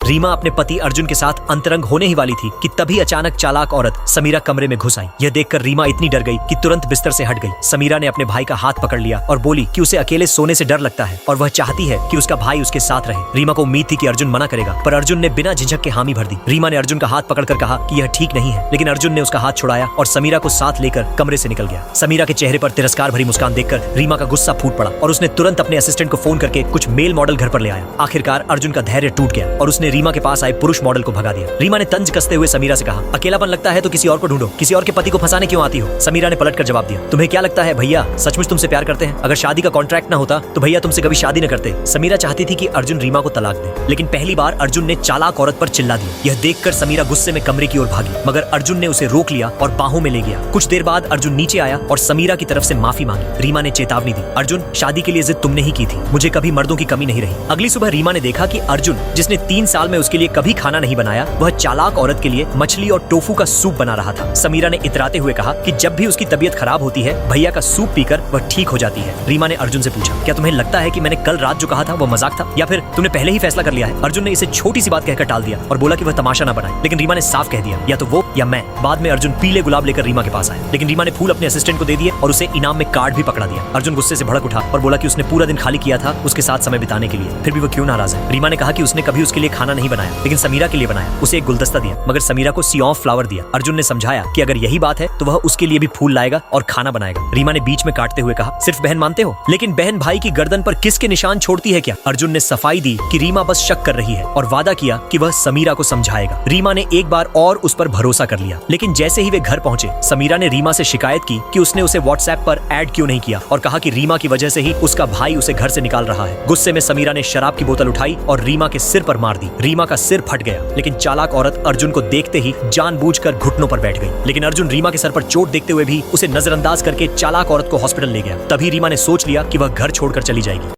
रीमा अपने पति अर्जुन के साथ अंतरंग होने ही वाली थी कि तभी अचानक चालाक औरत समीरा कमरे में घुस आई। यह देखकर रीमा इतनी डर गई कि तुरंत बिस्तर से हट गई। समीरा ने अपने भाई का हाथ पकड़ लिया और बोली कि उसे अकेले सोने से डर लगता है और वह चाहती है कि उसका भाई उसके साथ रहे। रीमा को उम्मीद थी कि अर्जुन मना करेगा, पर अर्जुन ने बिना झिझक के हामी भर दी। रीमा ने अर्जुन का हाथ पकड़कर कहा कि यह ठीक नहीं है, लेकिन अर्जुन ने उसका हाथ छुड़ाया और समीरा को साथ लेकर कमरे से निकल गया। समीरा के चेहरे पर तिरस्कार भरी मुस्कान देखकर रीमा का गुस्सा फूट पड़ा और उसने तुरंत अपने असिस्टेंट को फोन करके कुछ मेल मॉडल घर पर ले आया। आखिरकार अर्जुन का धैर्य टूट गया और उसने रीमा के पास आए पुरुष मॉडल को भगा दिया। रीमा ने तंज कसते हुए समीरा से कहा, अकेलापन लगता है तो किसी और को ढूंढो, किसी और के पति को फंसाने क्यों आती हो? समीरा ने पलटकर जवाब दिया, तुम्हें क्या लगता है भैया सचमुच तुमसे प्यार करते हैं? अगर शादी का कॉन्ट्रैक्ट न होता तो भैया तुमसे कभी शादी न करते। समीरा चाहती थी कि अर्जुन रीमा को तलाक दे, लेकिन पहली बार अर्जुन ने चालाक औरत पर चिल्ला दिया। यह देखकर समीरा गुस्से में कमरे की ओर भागी, मगर अर्जुन ने उसे रोक लिया और बाहों में ले गया। कुछ देर बाद अर्जुन नीचे आया और समीरा की तरफ से माफी मांगी। रीमा ने चेतावनी दी, अर्जुन शादी के लिए जिद तुमने ही की थी, मुझे कभी मर्दों की कमी नहीं रही। अगली सुबह रीमा ने देखा कि अर्जुन, जिसने 3 साल में उसके लिए कभी खाना नहीं बनाया, वह चालाक औरत के लिए मछली और टोफू का सूप बना रहा था। समीरा ने इतराते हुए कहा कि जब भी उसकी तबीयत खराब होती है, भैया का सूप पीकर वह ठीक हो जाती है। रीमा ने अर्जुन से पूछा, क्या तुम्हें लगता है कि मैंने कल रात जो कहा था वो मजाक था, या फिर तुमने पहले ही फैसला कर लिया है? अर्जुन ने इसे छोटी सी बात कहकर टाल दिया और बोला कि वह तमाशा न बनाए, लेकिन रीमा ने साफ कह दिया, या तो वो या मैं। बाद में अर्जुन पीले गुलाब लेकर रीमा के पास आया, लेकिन रीमा ने फूल अपने असिस्टेंट को दे दिए और उसे इनाम में कार्ड भी पकड़ा दिया। अर्जुन गुस्से से भड़क उठा और बोला कि उसने पूरा दिन खाली किया था उसके साथ समय बिताने के लिए, फिर भी वो क्यों नाराज है। रीमा ने कहा कि उसने कभी उसके लिए खाना नहीं बनाया, लेकिन समीरा के लिए बनाया। उसे एक गुलदस्ता दिया, मगर समीरा को सी ऑफ फ्लावर दिया। अर्जुन ने समझाया कि अगर यही बात है तो वह उसके लिए भी फूल लाएगा और खाना बनाएगा। रीमा ने बीच में काटते हुए कहा, सिर्फ बहन मानते हो, लेकिन बहन भाई की गर्दन पर किसके निशान छोड़ती है क्या? अर्जुन ने सफाई दी कि रीमा बस शक कर रही है और वादा किया कि वह समीरा को समझाएगा। रीमा ने एक बार और उस पर भरोसा कर लिया, लेकिन जैसे ही वे घर पहुंचे, समीरा ने रीमा से शिकायत की कि उसने उसे व्हाट्सएप पर ऐड क्यों नहीं किया और कहा कि रीमा की वजह से ही उसका भाई उसे घर से निकाल रहा है। गुस्से में समीरा ने शराब की बोतल उठाई और रीमा के सिर पर मार दी। रीमा का सिर फट गया, लेकिन चालाक औरत अर्जुन को देखते ही जानबूझकर घुटनों पर बैठ गई। लेकिन अर्जुन रीमा के सर पर चोट देखते हुए भी उसे नजरअंदाज करके चालाक औरत को हॉस्पिटल ले गया। तभी रीमा ने सोच लिया कि वह घर छोड़कर चली जाएगी।